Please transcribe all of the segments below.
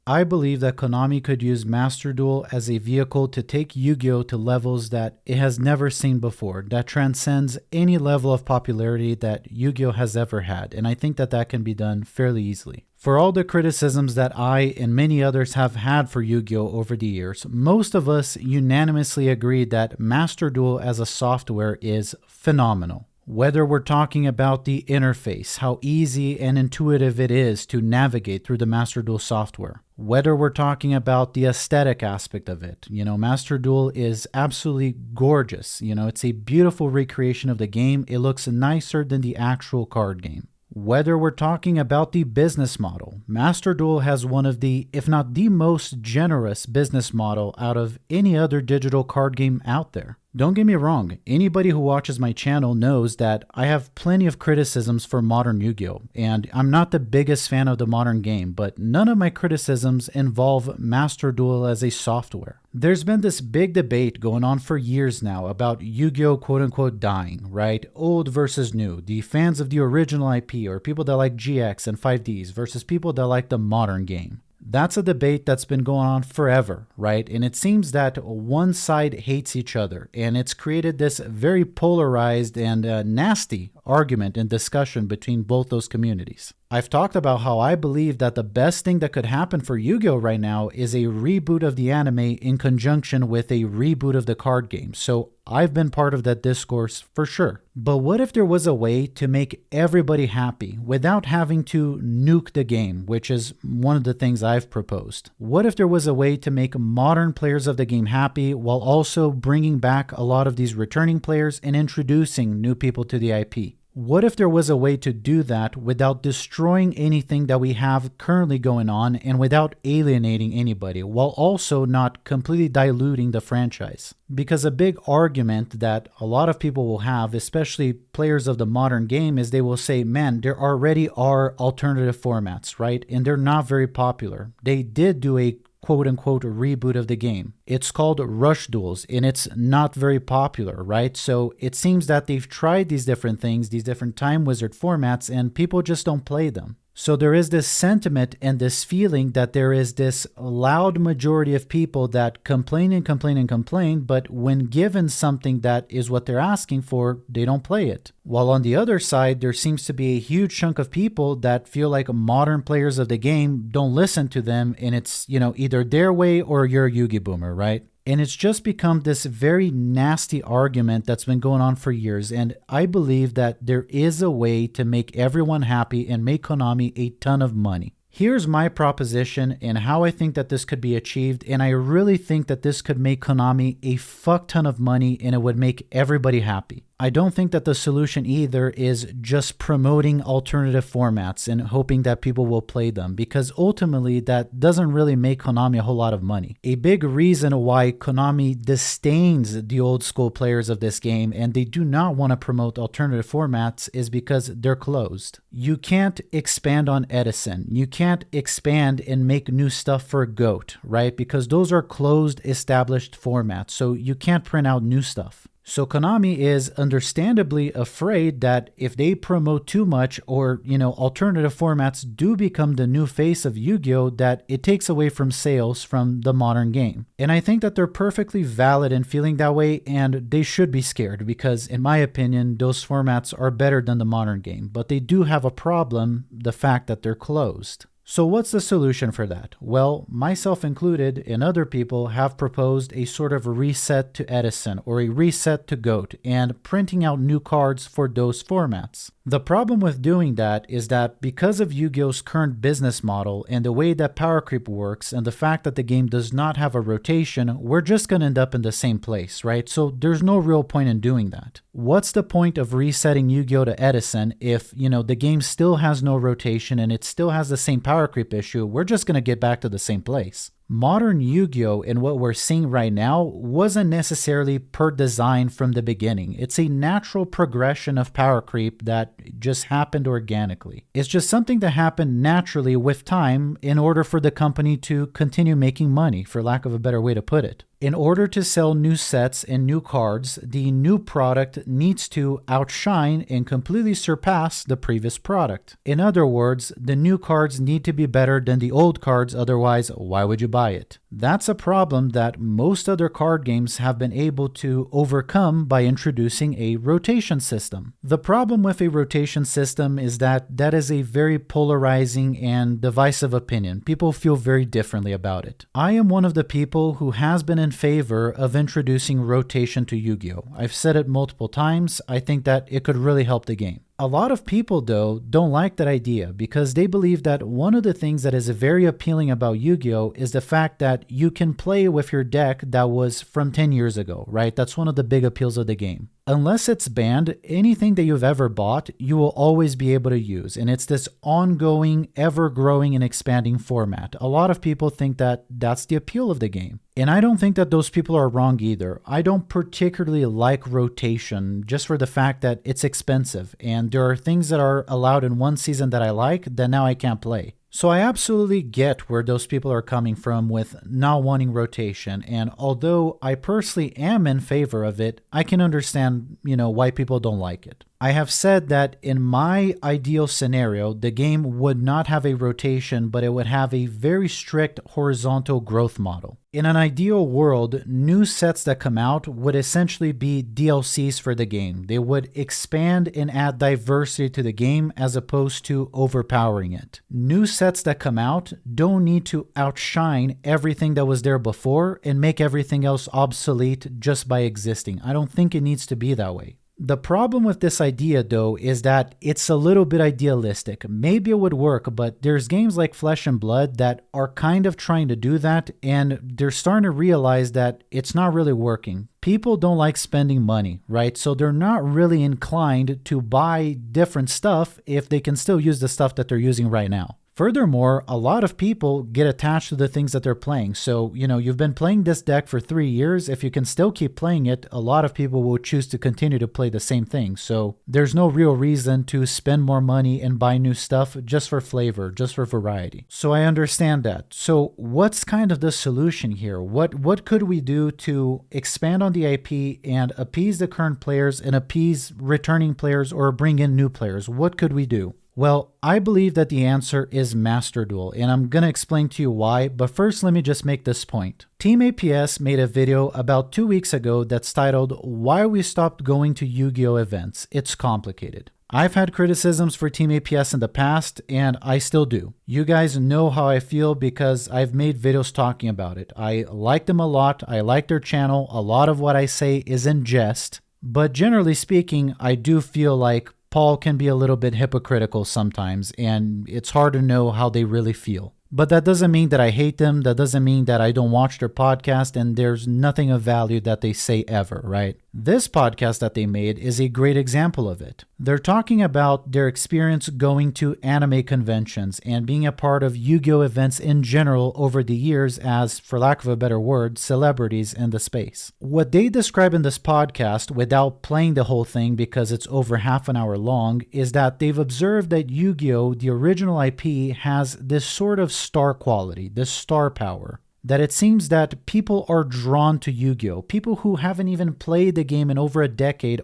I believe that Konami could use Master Duel as a vehicle to take Yu-Gi-Oh to levels that it has never seen before, that transcends any level of popularity that Yu-Gi-Oh has ever had, and I think that that can be done fairly easily. For all the criticisms that I and many others have had for Yu-Gi-Oh over the years, most of us unanimously agreed that Master Duel as a software is phenomenal. Whether we're talking about the interface, how easy and intuitive it is to navigate through the Master Duel software, whether we're talking about the aesthetic aspect of it, Master Duel is absolutely gorgeous. It's a beautiful recreation of the game. It looks nicer than the actual card game. Whether we're talking about the business model, Master Duel has one of the, if not the most generous business model out of any other digital card game out there. Don't get me wrong, anybody who watches my channel knows that I have plenty of criticisms for modern Yu-Gi-Oh! And I'm not the biggest fan of the modern game, but none of my criticisms involve Master Duel as a software. There's been this big debate going on for years now about Yu-Gi-Oh! Quote-unquote dying, right? Old versus new, the fans of the original IP or people that like GX and 5Ds versus people that like the modern game. That's a debate that's been going on forever, right? And it seems that one side hates each other, and it's created this very polarized and nasty argument and discussion between both those communities. I've talked about how I believe that the best thing that could happen for Yu-Gi-Oh! Right now is a reboot of the anime in conjunction with a reboot of the card game. So I've been part of that discourse for sure. But what if there was a way to make everybody happy without having to nuke the game, which is one of the things I've proposed? What if there was a way to make modern players of the game happy while also bringing back a lot of these returning players and introducing new people to the IP? What if there was a way to do that without destroying anything that we have currently going on and without alienating anybody, while also not completely diluting the franchise? Because a big argument that a lot of people will have, especially players of the modern game, is they will say, man, there already are alternative formats, right? And they're not very popular. They did do a quote-unquote reboot of the game. It's called Rush Duels, and it's not very popular, right? So it seems that they've tried these different things, these different Time Wizard formats, and people just don't play them. So there is this sentiment and this feeling that there is this loud majority of people that complain and complain and complain, but when given something that is what they're asking for, they don't play it. While on the other side, there seems to be a huge chunk of people that feel like modern players of the game don't listen to them, and it's, either their way or you're a Yugi boomer, right? And it's just become this very nasty argument that's been going on for years. And I believe that there is a way to make everyone happy and make Konami a ton of money. Here's my proposition and how I think that this could be achieved. And I really think that this could make Konami a fuck ton of money and it would make everybody happy. I don't think that the solution either is just promoting alternative formats and hoping that people will play them, because ultimately that doesn't really make Konami a whole lot of money. A big reason why Konami disdains the old school players of this game and they do not want to promote alternative formats is because they're closed. You can't expand on Edison. You can't expand and make new stuff for GOAT, right? Because those are closed, established formats. So you can't print out new stuff. So Konami is understandably afraid that if they promote too much or, alternative formats do become the new face of Yu-Gi-Oh, that it takes away from sales from the modern game. And I think that they're perfectly valid in feeling that way, and they should be scared because, in my opinion, those formats are better than the modern game. But they do have a problem, the fact that they're closed. So what's the solution for that? Well, myself included and other people have proposed a sort of reset to Edison or a reset to GOAT and printing out new cards for those formats. The problem with doing that is that because of Yu-Gi-Oh's current business model and the way that power creep works and the fact that the game does not have a rotation, we're just going to end up in the same place, right? So there's no real point in doing that. What's the point of resetting Yu-Gi-Oh to Edison if, the game still has no rotation and it still has the same power creep issue? We're just going to get back to the same place. Modern Yu-Gi-Oh! And what we're seeing right now wasn't necessarily per design from the beginning. It's a natural progression of power creep that just happened organically. It's just something that happened naturally with time in order for the company to continue making money, for lack of a better way to put it. In order to sell new sets and new cards, the new product needs to outshine and completely surpass the previous product. In other words, the new cards need to be better than the old cards, otherwise, why would you buy it? That's a problem that most other card games have been able to overcome by introducing a rotation system. The problem with a rotation system is that that is a very polarizing and divisive opinion. People feel very differently about it. I am one of the people who has been in favor of introducing rotation to Yu-Gi-Oh! I've said it multiple times. I think that it could really help the game. A lot of people, though, don't like that idea because they believe that one of the things that is very appealing about Yu-Gi-Oh! Is the fact that you can play with your deck that was from 10 years ago, right? That's one of the big appeals of the game. Unless it's banned, anything that you've ever bought, you will always be able to use. And it's this ongoing, ever-growing and expanding format. A lot of people think that that's the appeal of the game. And I don't think that those people are wrong either. I don't particularly like rotation just for the fact that it's expensive. And there are things that are allowed in one season that I like that now I can't play. So I absolutely get where those people are coming from with not wanting rotation, and although I personally am in favor of it, I can understand, why people don't like it. I have said that in my ideal scenario, the game would not have a rotation, but it would have a very strict horizontal growth model. In an ideal world, new sets that come out would essentially be DLCs for the game. They would expand and add diversity to the game as opposed to overpowering it. New sets that come out don't need to outshine everything that was there before and make everything else obsolete just by existing. I don't think it needs to be that way. The problem with this idea, though, is that it's a little bit idealistic. Maybe it would work, but there's games like Flesh and Blood that are kind of trying to do that, and they're starting to realize that it's not really working. People don't like spending money, right? So they're not really inclined to buy different stuff if they can still use the stuff that they're using right now. Furthermore, a lot of people get attached to the things that they're playing. So, you've been playing this deck for 3 years. If you can still keep playing it, a lot of people will choose to continue to play the same thing. So there's no real reason to spend more money and buy new stuff just for flavor, just for variety. So I understand that. So what's kind of the solution here? What could we do to expand on the IP and appease the current players and appease returning players or bring in new players? What could we do? Well, I believe that the answer is Master Duel, and I'm going to explain to you why, but first let me just make this point. Team APS made a video about 2 weeks ago that's titled, "Why We Stopped Going to Yu-Gi-Oh! Events. It's Complicated." I've had criticisms for Team APS in the past, and I still do. You guys know how I feel because I've made videos talking about it. I like them a lot, I like their channel, a lot of what I say is in jest, but generally speaking, I do feel like Paul can be a little bit hypocritical sometimes, and it's hard to know how they really feel. But that doesn't mean that I hate them. That doesn't mean that I don't watch their podcast and there's nothing of value that they say ever, right? This podcast that they made is a great example of it. They're talking about their experience going to anime conventions and being a part of Yu-Gi-Oh! Events in general over the years as, for lack of a better word, celebrities in the space. What they describe in this podcast, without playing the whole thing because it's over half an hour long, is that they've observed that Yu-Gi-Oh! The original IP has this sort of star quality, this star power. That it seems that people are drawn to Yu-Gi-Oh! People who haven't even played the game in over a decade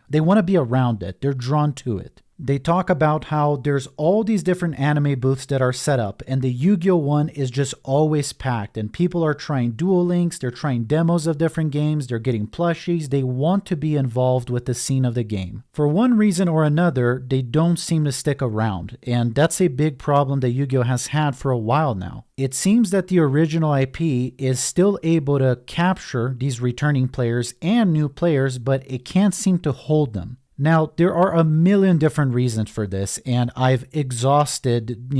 they want to be around it. They're drawn to it. They talk about how there's all these different anime booths that are set up, and the Yu-Gi-Oh! One is just always packed, and people are trying Duel Links, they're trying demos of different games, they're getting plushies, they want to be involved with the scene of the game. For one reason or another, they don't seem to stick around, and that's a big problem that Yu-Gi-Oh! Has had for a while now. It seems that the original IP is still able to capture these returning players and new players, but it can't seem to hold them. Now, there are a million different reasons for this, and I've exhausted,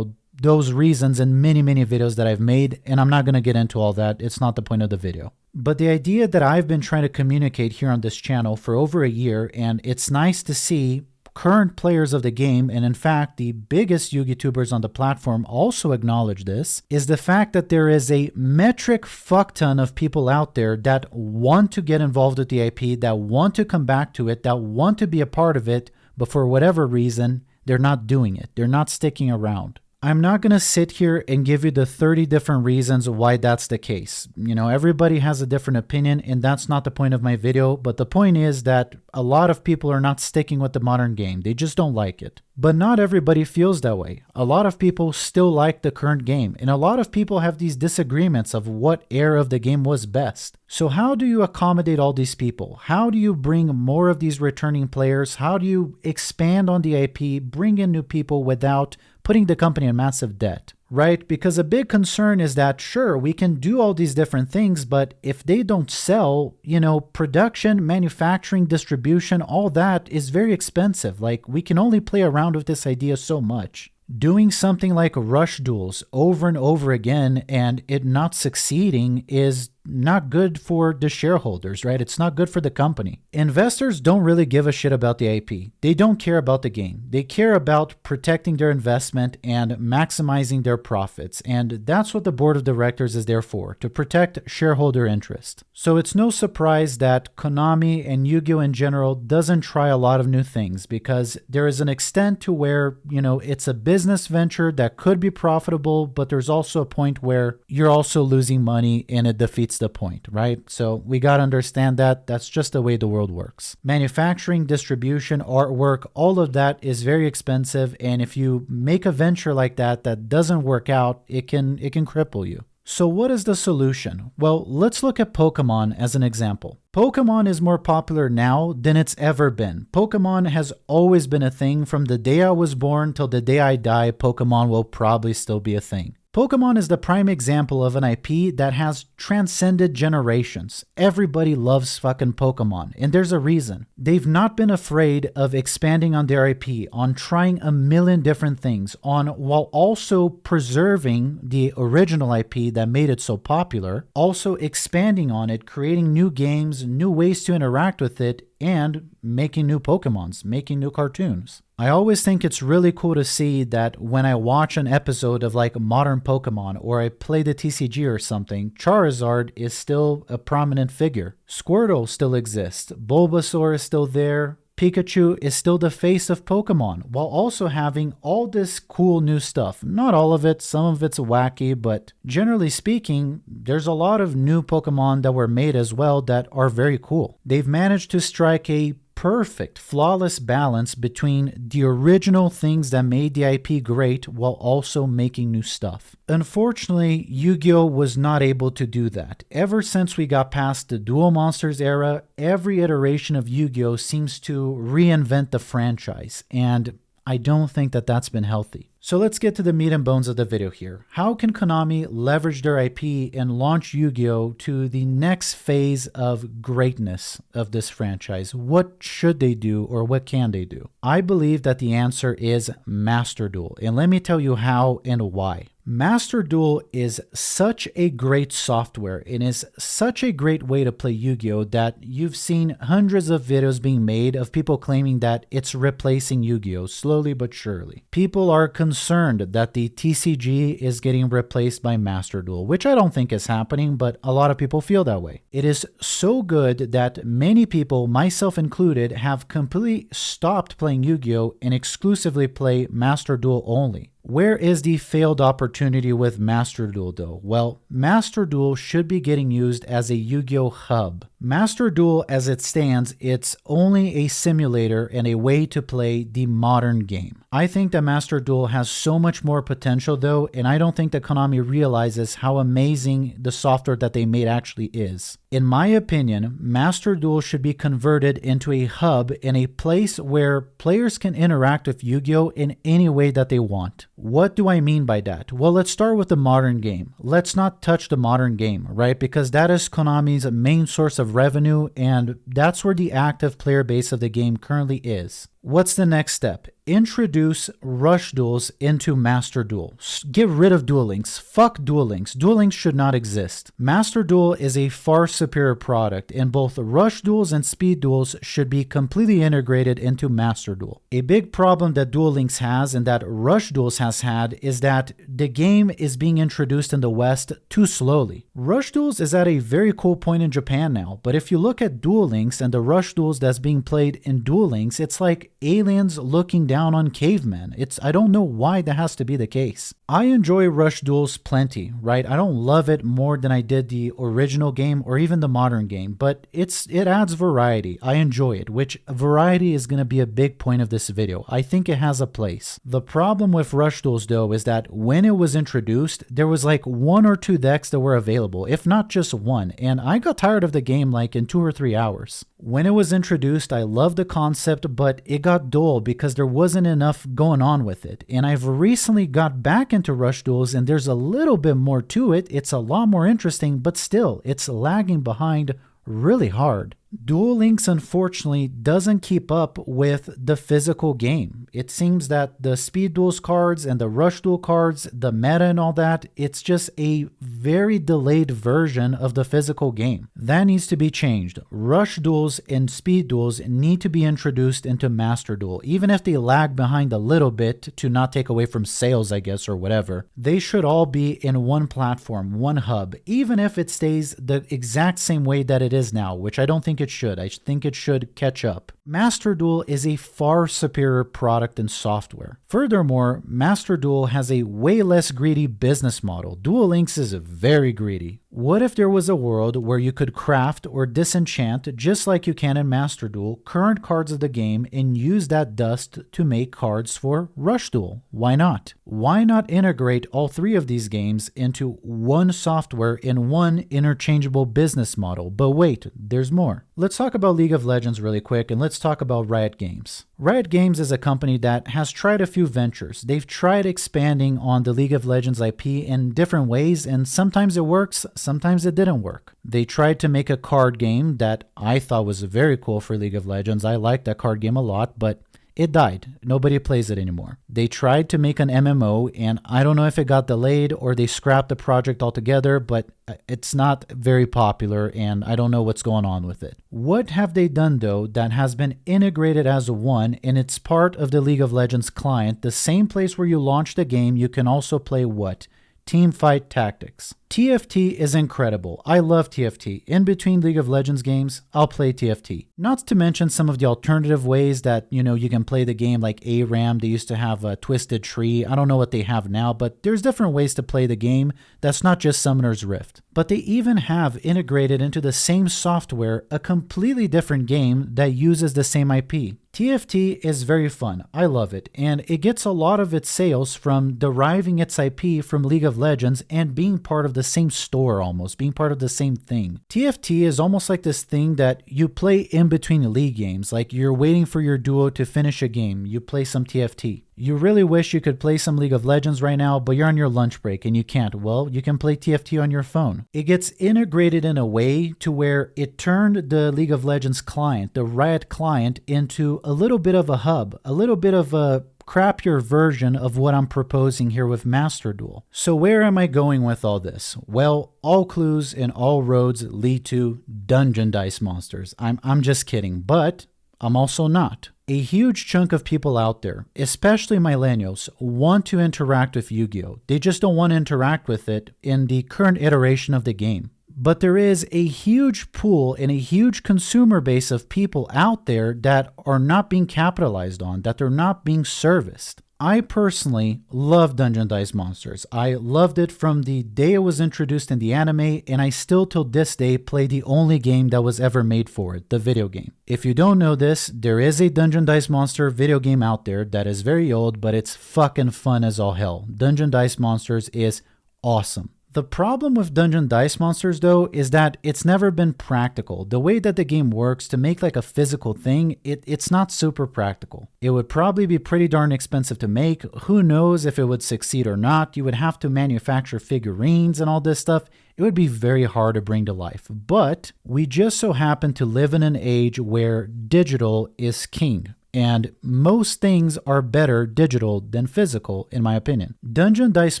those reasons in many, many videos that I've made, and I'm not going to get into all that. It's not the point of the video. But the idea that I've been trying to communicate here on this channel for over a year, and it's nice to see current players of the game, and in fact, the biggest YugiTubers on the platform also acknowledge this, is the fact that there is a metric fuck ton of people out there that want to get involved with the IP, that want to come back to it, that want to be a part of it, but for whatever reason, they're not doing it. They're not sticking around. I'm not going to sit here and give you the 30 different reasons why that's the case. You know, everybody has a different opinion, and that's not the point of my video, but the point is that a lot of people are not sticking with the modern game. They just don't like it. But not everybody feels that way. A lot of people still like the current game, and a lot of people have these disagreements of what era of the game was best. So how do you accommodate all these people? How do you bring more of these returning players? How do you expand on the IP, bring in new people without putting the company in massive debt? Right? Because a big concern is that, sure, we can do all these different things, but if they don't sell, you know, production, manufacturing, distribution, all that is very expensive. Like, we can only play around with this idea so much. Doing something like rush duels over and over again and it not succeeding is not good for the shareholders, right? It's not good for the company. Investors don't really give a shit about the IP. They don't care about the game. They care about protecting their investment and maximizing their profits. And that's what the board of directors is there for, to protect shareholder interest. So it's no surprise that Konami and Yu-Gi-Oh in general doesn't try a lot of new things, because there is an extent to where, you know, it's a business venture that could be profitable, but there's also a point where you're also losing money and it defeats the point, right? So we got to understand that that's just the way the world works. Manufacturing, distribution, artwork, all of that is very expensive, and if you make a venture like that that doesn't work out, it can cripple you. So what is the solution? Well, let's look at Pokemon as an example. Pokemon is more popular now than it's ever been. Pokemon has always been a thing. From the day I was born till the day I die, Pokemon will probably still be a thing. Pokemon is the prime example of an IP that has transcended generations. Everybody loves fucking Pokemon, and there's a reason. They've not been afraid of expanding on their IP, on trying a million different things, while also preserving the original IP that made it so popular, also expanding on it, creating new games, new ways to interact with it, and making new Pokemons, making new cartoons. I always think it's really cool to see that when I watch an episode of like modern Pokemon or I play the TCG or something, Charizard is still a prominent figure. Squirtle still exists. Bulbasaur is still there. Pikachu is still the face of Pokemon, while also having all this cool new stuff. Not all of it, some of it's wacky, but generally speaking, there's a lot of new Pokemon that were made as well that are very cool. They've managed to strike a perfect, flawless balance between the original things that made the IP great while also making new stuff. Unfortunately, Yu-Gi-Oh was not able to do that. Ever since we got past the Duel Monsters era, every iteration of Yu-Gi-Oh seems to reinvent the franchise, and I don't think that that's been healthy. So let's get to the meat and bones of the video here. How can Konami leverage their IP and launch Yu-Gi-Oh to the next phase of greatness of this franchise? What should they do, or what can they do? I believe that the answer is Master Duel, and let me tell you how and why. Master Duel is such a great software and is such a great way to play Yu-Gi-Oh that you've seen hundreds of videos being made of people claiming that it's replacing Yu-Gi-Oh slowly but surely. People are concerned that the TCG is getting replaced by Master Duel, which I don't think is happening, but a lot of people feel that way. It is so good that many people, myself included, have completely stopped playing Yu-Gi-Oh and exclusively play Master Duel only. Where is the failed opportunity with Master Duel though? Well, Master Duel should be getting used as a Yu-Gi-Oh hub. Master Duel as it stands, it's only a simulator and a way to play the modern game. I think that Master Duel has so much more potential though, and I don't think that Konami realizes how amazing the software that they made actually is. In my opinion, Master Duel should be converted into a hub and a place where players can interact with Yu-Gi-Oh in any way that they want. What do I mean by that? Well, let's start with the modern game. Let's not touch the modern game, right? Because that is Konami's main source of revenue, and that's where the active player base of the game currently is. What's the next step? Introduce Rush Duels into Master Duel. Get rid of Duel Links. Fuck Duel Links. Duel Links should not exist. Master Duel is a far superior product, and both Rush Duels and Speed Duels should be completely integrated into Master Duel. A big problem that Duel Links has and that Rush Duels has had is that the game is being introduced in the West too slowly. Rush Duels is at a very cool point in Japan now, but if you look at Duel Links and the Rush Duels that's being played in Duel Links, it's like aliens looking down on cavemen. I don't know why that has to be the case. I enjoy Rush Duels plenty, right? I don't love it more than I did the original game or even the modern game, but it adds variety. I enjoy it, which variety is going to be a big point of this video. I think it has a place. The problem with Rush Duels though is that when it was introduced, there was like 1 or 2 decks that were available, if not just one, and I got tired of the game like in 2 or 3 hours. When it was introduced, I loved the concept, but it got dull because there wasn't enough going on with it. And I've recently got back into Rush Duels and there's a little bit more to it. It's a lot more interesting, but still, it's lagging behind really hard. Duel Links unfortunately doesn't keep up with the physical game. It seems that the Speed Duels cards and the Rush Duel cards, the meta and all that, it's just a very delayed version of the physical game. That needs to be changed. Rush Duels and Speed Duels need to be introduced into Master Duel. Even if they lag behind a little bit to not take away from sales, I guess, or whatever, they should all be in one platform, one hub, even if it stays the exact same way that it is now, which I don't think it should. I think it should catch up. Master Duel is a far superior product and software. Furthermore, Master Duel has a way less greedy business model. Duel Links is very greedy. What if there was a world where you could craft or disenchant, just like you can in Master Duel, current cards of the game and use that dust to make cards for Rush Duel? Why not? Why not integrate all 3 of these games into one software in one interchangeable business model? But wait, there's more. Let's talk about League of Legends really quick, and let's talk about Riot Games. Riot Games is a company that has tried a few ventures. They've tried expanding on the League of Legends IP in different ways, and sometimes it works, sometimes it didn't work. They tried to make a card game that I thought was very cool for League of Legends. I liked that card game a lot, but it died. Nobody plays it anymore. They tried to make an MMO, and I don't know if it got delayed or they scrapped the project altogether, but it's not very popular, and I don't know what's going on with it. What have they done, though, that has been integrated as one, and it's part of the League of Legends client, the same place where you launch the game, you can also play what? Teamfight Tactics. TFT is incredible. I love TFT. In between League of Legends games, I'll play TFT. Not to mention some of the alternative ways that, you can play the game, like ARAM. They used to have a Twisted Tree. I don't know what they have now, but there's different ways to play the game that's not just Summoner's Rift. But they even have integrated into the same software a completely different game that uses the same IP. TFT is very fun. I love it, and it gets a lot of its sales from deriving its IP from League of Legends and being part of the same store almost, being part of the same thing. TFT is almost like this thing that you play in between League games, like you're waiting for your duo to finish a game, you play some TFT. You really wish you could play some League of Legends right now, but you're on your lunch break and you can't. Well, you can play TFT on your phone. It gets integrated in a way to where it turned the League of Legends client, the Riot client, into a little bit of a hub, a little bit of a crappier version of what I'm proposing here with Master Duel. So where am I going with all this? Well, all clues and all roads lead to Dungeon Dice Monsters. I'm just kidding, but I'm also not. A huge chunk of people out there, especially millennials, want to interact with Yu-Gi-Oh! They just don't want to interact with it in the current iteration of the game. But there is a huge pool and a huge consumer base of people out there that are not being capitalized on, that they're not being serviced. I personally love Dungeon Dice Monsters. I loved it from the day it was introduced in the anime, and I still till this day play the only game that was ever made for it, the video game. If you don't know this, there is a Dungeon Dice Monster video game out there that is very old, but it's fucking fun as all hell. Dungeon Dice Monsters is awesome. The problem with Dungeon Dice Monsters, though, is that it's never been practical. The way that the game works to make like a physical thing, it's not super practical. It would probably be pretty darn expensive to make. Who knows if it would succeed or not? You would have to manufacture figurines and all this stuff. It would be very hard to bring to life. But we just so happen to live in an age where digital is king. And most things are better digital than physical, in my opinion. Dungeon Dice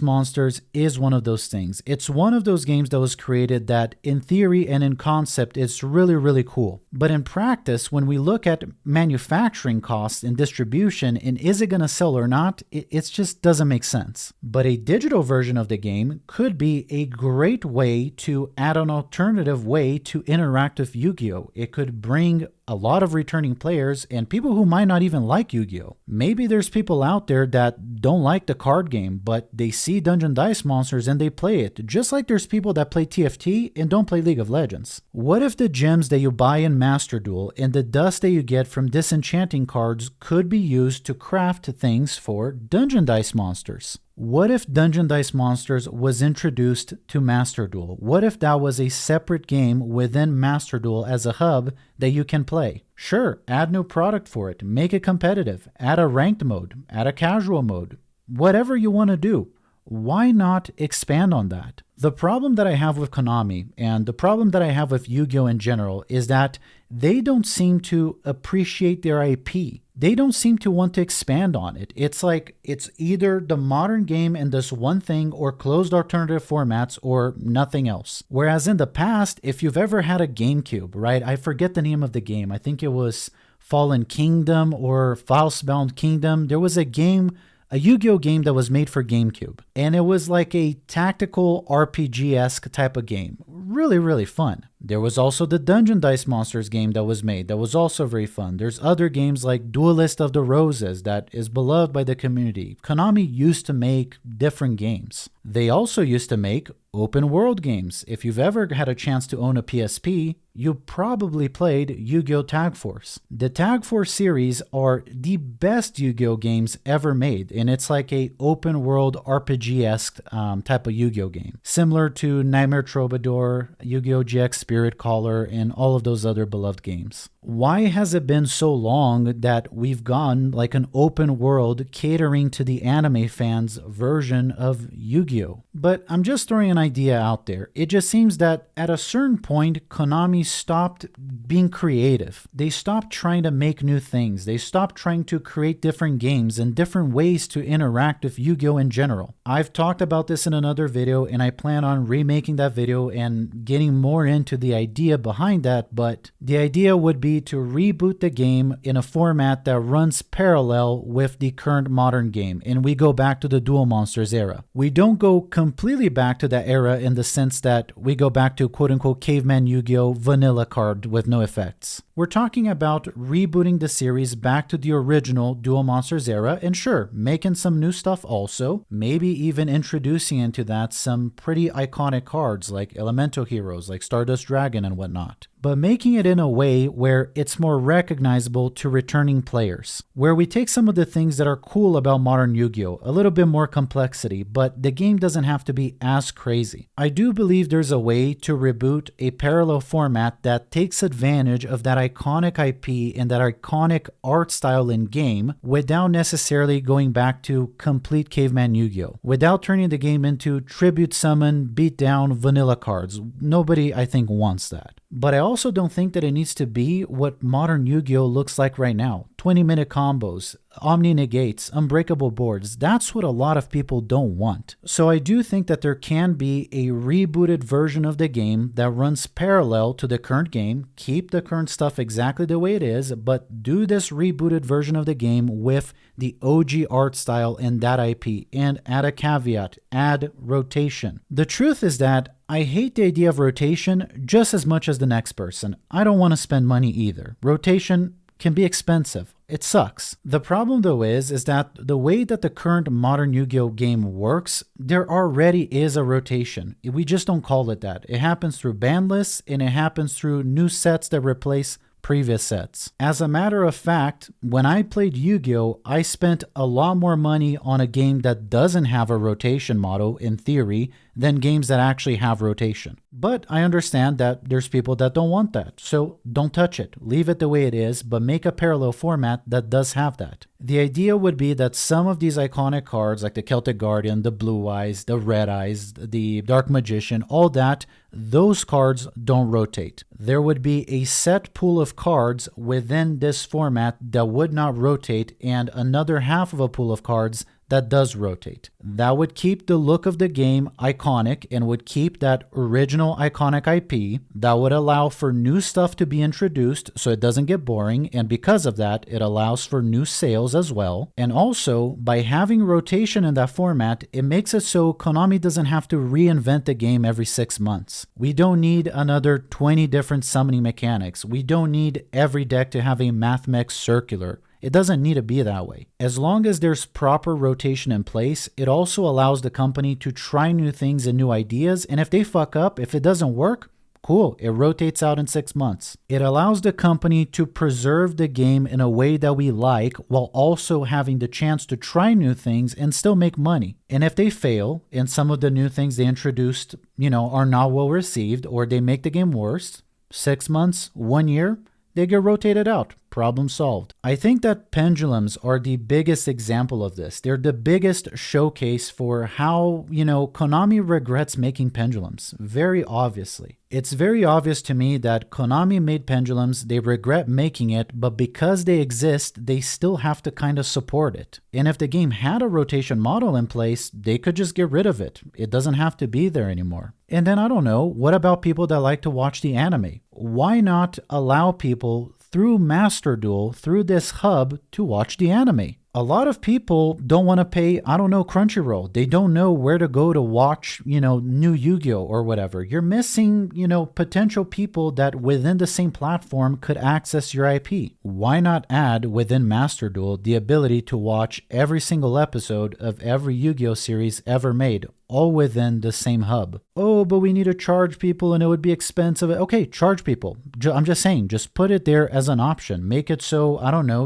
Monsters is one of those things. It's one of those games that was created that in theory and in concept is really, really cool. But in practice, when we look at manufacturing costs and distribution and is it going to sell or not, it just doesn't make sense. But a digital version of the game could be a great way to add an alternative way to interact with Yu-Gi-Oh! It could bring a lot of returning players and people who might not even like Yu-Gi-Oh! Maybe there's people out there that don't like the card game, but they see Dungeon Dice Monsters and they play it, just like there's people that play TFT and don't play League of Legends. What if the gems that you buy in Master Duel and the dust that you get from disenchanting cards could be used to craft things for Dungeon Dice Monsters? What if Dungeon Dice Monsters was introduced to Master Duel? What if that was a separate game within Master Duel as a hub that you can play? Sure, add new product for it, make it competitive, add a ranked mode, add a casual mode, whatever you want to do. Why not expand on that? The problem that I have with Konami and the problem that I have with Yu-Gi-Oh! In general is that they don't seem to appreciate their IP. They don't seem to want to expand on it. It's like it's either the modern game and this one thing or closed alternative formats or nothing else. Whereas in the past, if you've ever had a GameCube, right? I forget the name of the game. I think it was Fallen Kingdom or Falsebound Kingdom. There was a game, a Yu-Gi-Oh! Game that was made for GameCube. And it was like a tactical RPG-esque type of game. Really, really fun. There was also the Dungeon Dice Monsters game that was made that was also very fun. There's other games like Duelist of the Roses that is beloved by the community. Konami used to make different games. They also used to make open world games. If you've ever had a chance to own a PSP, you probably played Yu-Gi-Oh! Tag Force. The Tag Force series are the best Yu-Gi-Oh! Games ever made, and it's like a open world RPG-esque type of Yu-Gi-Oh! Game. Similar to Nightmare Troubadour, Yu-Gi-Oh! GX Spirit Caller, and all of those other beloved games. Why has it been so long that we've gone like an open world catering to the anime fans version of Yu-Gi-Oh? But I'm just throwing an idea out there. It just seems that at a certain point, Konami stopped being creative. They stopped trying to make new things. They stopped trying to create different games and different ways to interact with Yu-Gi-Oh! In general. I've talked about this in another video and I plan on remaking that video and getting more into the idea behind that, but the idea would be to reboot the game in a format that runs parallel with the current modern game, and we go back to the Duel Monsters era. We don't go completely back to that era in the sense that we go back to quote-unquote Caveman Yu-Gi-Oh! Vanilla card with no effects. We're talking about rebooting the series back to the original Duel Monsters era, and sure, making some new stuff also, maybe even introducing into that some pretty iconic cards like Elemental Heroes, like Stardust Dragon and whatnot. But making it in a way where it's more recognizable to returning players, where we take some of the things that are cool about modern Yu-Gi-Oh! A little bit more complexity, but the game doesn't have to be as crazy. I do believe there's a way to reboot a parallel format that takes advantage of that iconic IP and that iconic art style in game without necessarily going back to complete Caveman Yu-Gi-Oh! Without turning the game into tribute summon, beat down vanilla cards. Nobody, I think, wants that. But I also don't think that it needs to be what modern Yu-Gi-Oh! Looks like right now. 20-minute combos, Omni Negates, unbreakable boards. That's what a lot of people don't want. So I do think that there can be a rebooted version of the game that runs parallel to the current game, keep the current stuff exactly the way it is, but do this rebooted version of the game with the OG art style and that IP, and add a caveat, add rotation. The truth is that I hate the idea of rotation just as much as the next person. I don't want to spend money either. Rotation can be expensive. It sucks. The problem though is that the way that the current modern Yu-Gi-Oh! Game works, there already is a rotation. We just don't call it that. It happens through ban lists and it happens through new sets that replace previous sets. As a matter of fact, when I played Yu-Gi-Oh!, I spent a lot more money on a game that doesn't have a rotation model in theory than games that actually have rotation. But I understand that there's people that don't want that, so don't touch it. Leave it the way it is, but make a parallel format that does have that. The idea would be that some of these iconic cards like the Celtic Guardian, the Blue Eyes, the Red Eyes, the Dark Magician, all that, those cards don't rotate. There would be a set pool of cards within this format that would not rotate and another half of a pool of cards that does rotate. That would keep the look of the game iconic and would keep that original iconic IP. That would allow for new stuff to be introduced so it doesn't get boring, and because of that, it allows for new sales as well. And also, by having rotation in that format, it makes it so Konami doesn't have to reinvent the game every 6 months. We don't need another 20 different summoning mechanics. We don't need every deck to have a MathMech circular. It doesn't need to be that way. As long as there's proper rotation in place, it also allows the company to try new things and new ideas, and if they fuck up, if it doesn't work, cool, it rotates out in 6 months. It allows the company to preserve the game in a way that we like while also having the chance to try new things and still make money. And if they fail and some of the new things they introduced, are not well received or they make the game worse, 6 months, 1 year, they get rotated out. Problem solved. I think that pendulums are the biggest example of this. They're the biggest showcase for how, Konami regrets making pendulums. Very obviously. It's very obvious to me that Konami made pendulums, they regret making it, but because they exist, they still have to kind of support it. And if the game had a rotation model in place, they could just get rid of it. It doesn't have to be there anymore. And then I don't know, what about people that like to watch the anime? Why not allow people through Master Duel, through this hub, to watch the anime? A lot of people don't want to pay, Crunchyroll. They don't know where to go to watch, new Yu-Gi-Oh! Or whatever. You're missing, potential people that within the same platform could access your IP. Why not add within Master Duel the ability to watch every single episode of every Yu-Gi-Oh! Series ever made, all within the same hub? Oh, but we need to charge people and it would be expensive. Okay, charge people. I'm just saying, just put it there as an option. Make it so,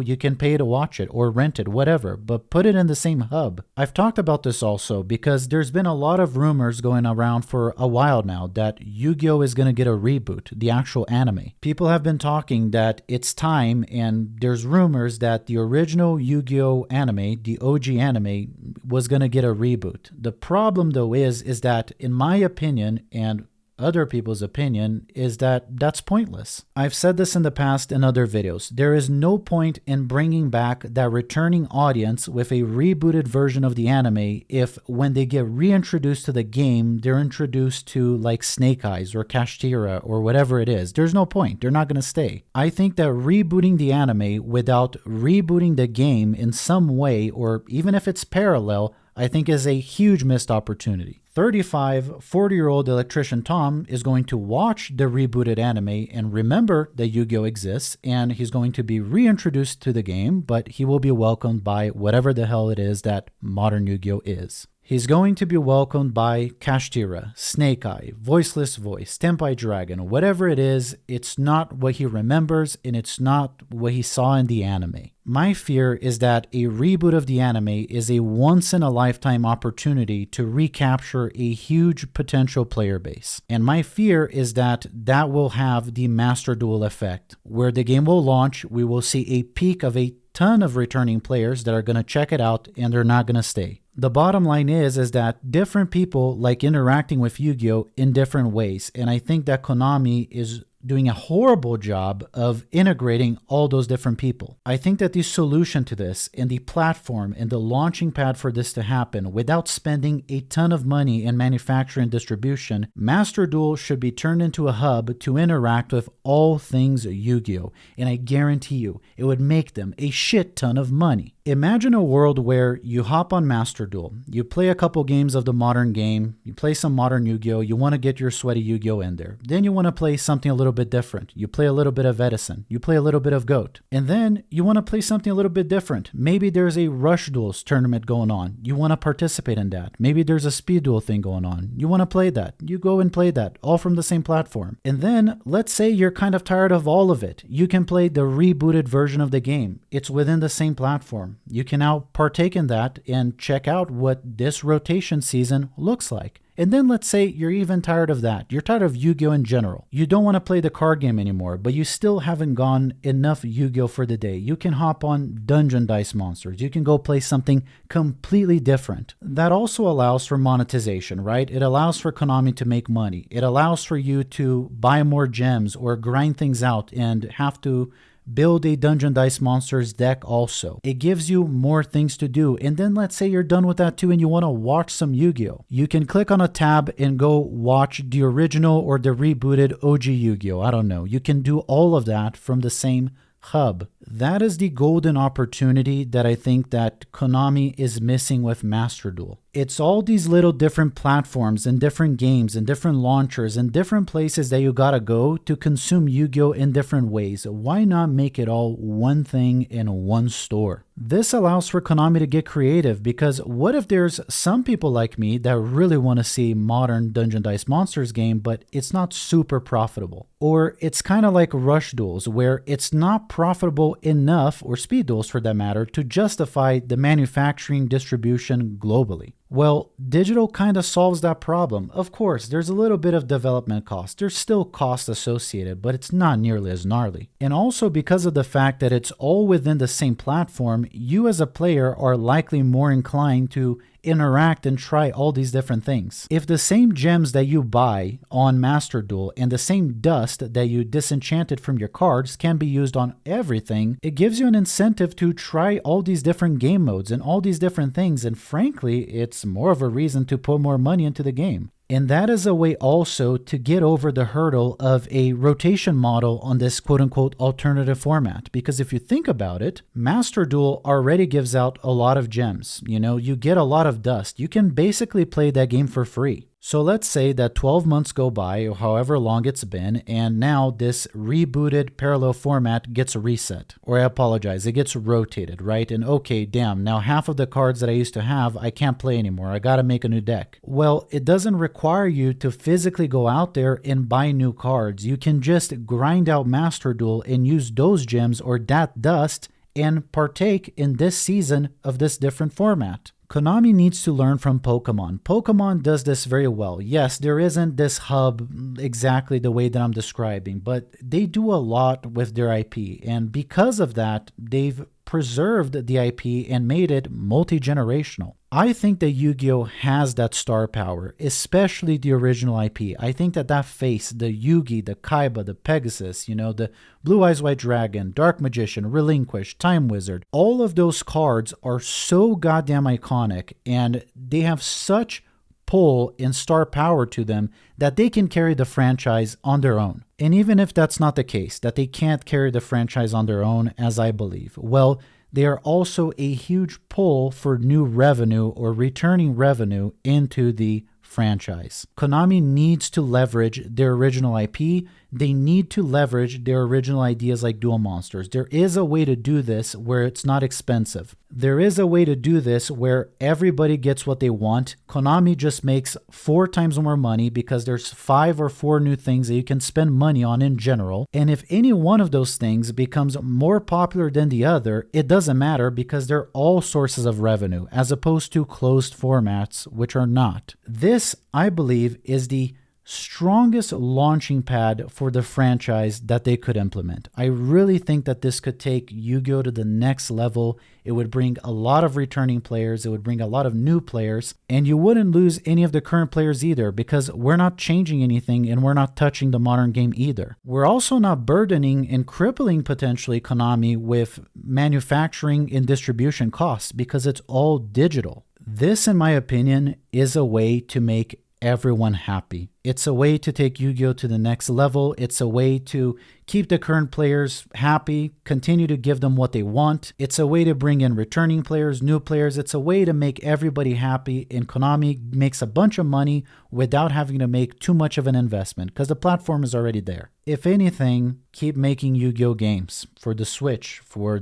you can pay to watch it or rent it, whatever, but put it in the same hub. I've talked about this also because there's been a lot of rumors going around for a while now that Yu-Gi-Oh! Is going to get a reboot, the actual anime. People have been talking that it's time, and there's rumors that the original Yu-Gi-Oh! Anime, the OG anime, was going to get a reboot. The problem though is that, in my opinion, and other people's opinion, is that that's pointless. I've said this in the past in other videos. There is no point in bringing back that returning audience with a rebooted version of the anime if when they get reintroduced to the game, they're introduced to like Snake Eyes or Kashtira or whatever it is. There's no point. They're not going to stay. I think that rebooting the anime without rebooting the game in some way, or even if it's parallel, I think is a huge missed opportunity. 40-year-old electrician Tom is going to watch the rebooted anime and remember that Yu-Gi-Oh! Exists, and he's going to be reintroduced to the game, but he will be welcomed by whatever the hell it is that modern Yu-Gi-Oh! Is. He's going to be welcomed by Kashtira, Snake Eye, Voiceless Voice, Tenpai Dragon, whatever it is. It's not what he remembers, and it's not what he saw in the anime. My fear is that a reboot of the anime is a once-in-a-lifetime opportunity to recapture a huge potential player base. And my fear is that that will have the Master Duel effect, where the game will launch, we will see a peak of a ton of returning players that are going to check it out, and they're not going to stay. The bottom line is that different people like interacting with Yu-Gi-Oh! In different ways, and I think that Konami is doing a horrible job of integrating all those different people. I think that the solution to this and the platform and the launching pad for this to happen without spending a ton of money in manufacturing and distribution, Master Duel should be turned into a hub to interact with all things Yu-Gi-Oh! And I guarantee you, it would make them a shit ton of money. Imagine a world where you hop on Master Duel, you play a couple games of the modern game, you play some modern Yu-Gi-Oh! You want to get your sweaty Yu-Gi-Oh! In there. Then you want to play something a little bit different. You play a little bit of Edison, you play a little bit of Goat, and then you want to play something a little bit different. Maybe there's a Rush Duels tournament going on. You want to participate in that. Maybe there's a Speed Duel thing going on. You want to play that. You go and play that, all from the same platform. And then let's say you're kind of tired of all of it. You can play the rebooted version of the game. It's within the same platform. You can now partake in that and check out what this rotation season looks like. And then let's say you're even tired of that. You're tired of Yu-Gi-Oh! In general. You don't want to play the card game anymore, but you still haven't gone enough Yu-Gi-Oh! For the day. You can hop on Dungeon Dice Monsters. You can go play something completely different. That also allows for monetization, right? It allows for Konami to make money. It allows for you to buy more gems or grind things out and have to build a Dungeon Dice Monsters deck also. It gives you more things to do. And then let's say you're done with that too and you want to watch some Yu-Gi-Oh! You can click on a tab and go watch the original or the rebooted OG Yu-Gi-Oh! I don't know. You can do all of that from the same hub. That is the golden opportunity that I think that Konami is missing with Master Duel. It's all these little different platforms and different games and different launchers and different places that you gotta go to consume Yu-Gi-Oh! In different ways. Why not make it all one thing in one store? This allows for Konami to get creative, because what if there's some people like me that really want to see modern Dungeon Dice Monsters game, but it's not super profitable? Or it's kind of like Rush Duels, where it's not profitable enough, or Speed Duels for that matter, to justify the manufacturing distribution globally. Well, digital kind of solves that problem. Of course, there's a little bit of development cost. There's still cost associated, but it's not nearly as gnarly. And also because of the fact that it's all within the same platform, you as a player are likely more inclined to interact and try all these different things. If the same gems that you buy on Master Duel and the same dust that you disenchanted from your cards can be used on everything, it gives you an incentive to try all these different game modes and all these different things, and frankly, it's more of a reason to put more money into the game. And that is a way also to get over the hurdle of a rotation model on this quote-unquote alternative format. Because if you think about it, Master Duel already gives out a lot of gems. You know, you get a lot of dust. You can basically play that game for free. So let's say that 12 months go by, or however long it's been, and now this rebooted parallel format gets reset. Or I apologize, it gets rotated, right? And okay, damn, now half of the cards that I used to have, I can't play anymore. I gotta make a new deck. Well, it doesn't require you to physically go out there and buy new cards. You can just grind out Master Duel and use those gems or that dust and partake in this season of this different format. Konami needs to learn from Pokémon. Pokémon does this very well. Yes, there isn't this hub exactly the way that I'm describing, but they do a lot with their IP. And because of that, they've preserved the IP and made it multi-generational. I think that Yu-Gi-Oh! Has that star power, especially the original IP. I think that that face, the Yugi, the Kaiba, the Pegasus, you know, the Blue Eyes White Dragon, Dark Magician, Relinquish, Time Wizard, all of those cards are so goddamn iconic, and they have such pull and star power to them that they can carry the franchise on their own. And even if that's not the case, that they can't carry the franchise on their own, as I believe, well, they are also a huge pull for new revenue or returning revenue into the franchise. Konami needs to leverage their original IP. They need to leverage their original ideas like Duel Monsters. There is a way to do this where it's not expensive. There is a way to do this where everybody gets what they want. Konami just makes 4 times more money because there's 5 or 4 new things that you can spend money on in general. And if any one of those things becomes more popular than the other, it doesn't matter because they're all sources of revenue as opposed to closed formats, which are not. This, I believe, is the strongest launching pad for the franchise that they could implement. I really think that this could take Yu-Gi-Oh! To the next level. It would bring a lot of returning players. It would bring a lot of new players. And you wouldn't lose any of the current players either because we're not changing anything and we're not touching the modern game either. We're also not burdening and crippling potentially Konami with manufacturing and distribution costs because it's all digital. This, in my opinion, is a way to make everyone happy. It's a way to take Yu-Gi-Oh! To the next level. It's a way to keep the current players happy, continue to give them what they want. It's a way to bring in returning players, new players. It's a way to make everybody happy, and Konami makes a bunch of money without having to make too much of an investment because the platform is already there. If anything, keep making Yu-Gi-Oh! Games for the Switch, for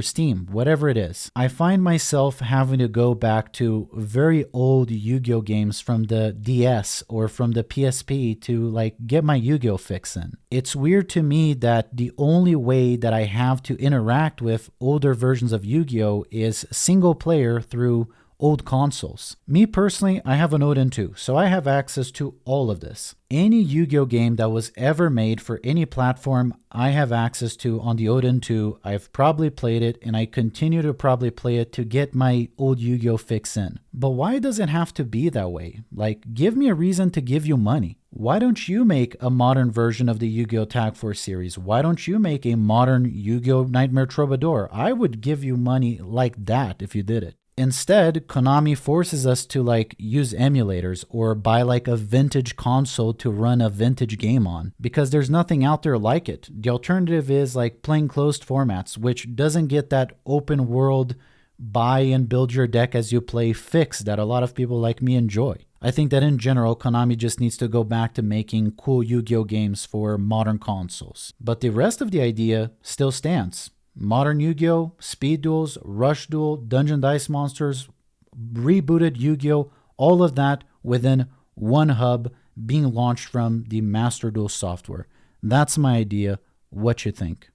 Steam, whatever it is. I find myself having to go back to very old Yu-Gi-Oh! Games from the DS or from the PSP to like get my Yu-Gi-Oh! Fix in. It's weird to me that the only way that I have to interact with older versions of Yu-Gi-Oh! Is single player through old consoles. Me personally, I have an Odin 2, so I have access to all of this. Any Yu-Gi-Oh! Game that was ever made for any platform, I have access to on the Odin 2. I've probably played it, and I continue to probably play it to get my old Yu-Gi-Oh! Fix in. But why does it have to be that way? Like, give me a reason to give you money. Why don't you make a modern version of the Yu-Gi-Oh! Tag Force series? Why don't you make a modern Yu-Gi-Oh! Nightmare Troubadour? I would give you money like that if you did it. Instead, Konami forces us to like use emulators or buy like a vintage console to run a vintage game on because there's nothing out there like it. The alternative is like playing closed formats, which doesn't get that open world buy and build your deck as you play fix that a lot of people like me enjoy. I think that in general, Konami just needs to go back to making cool Yu-Gi-Oh! Games for modern consoles. But the rest of the idea still stands. Modern Yu-Gi-Oh!, Speed Duels, Rush Duel, Dungeon Dice Monsters, rebooted Yu-Gi-Oh!, all of that within one hub being launched from the Master Duel software. That's my idea. What you think?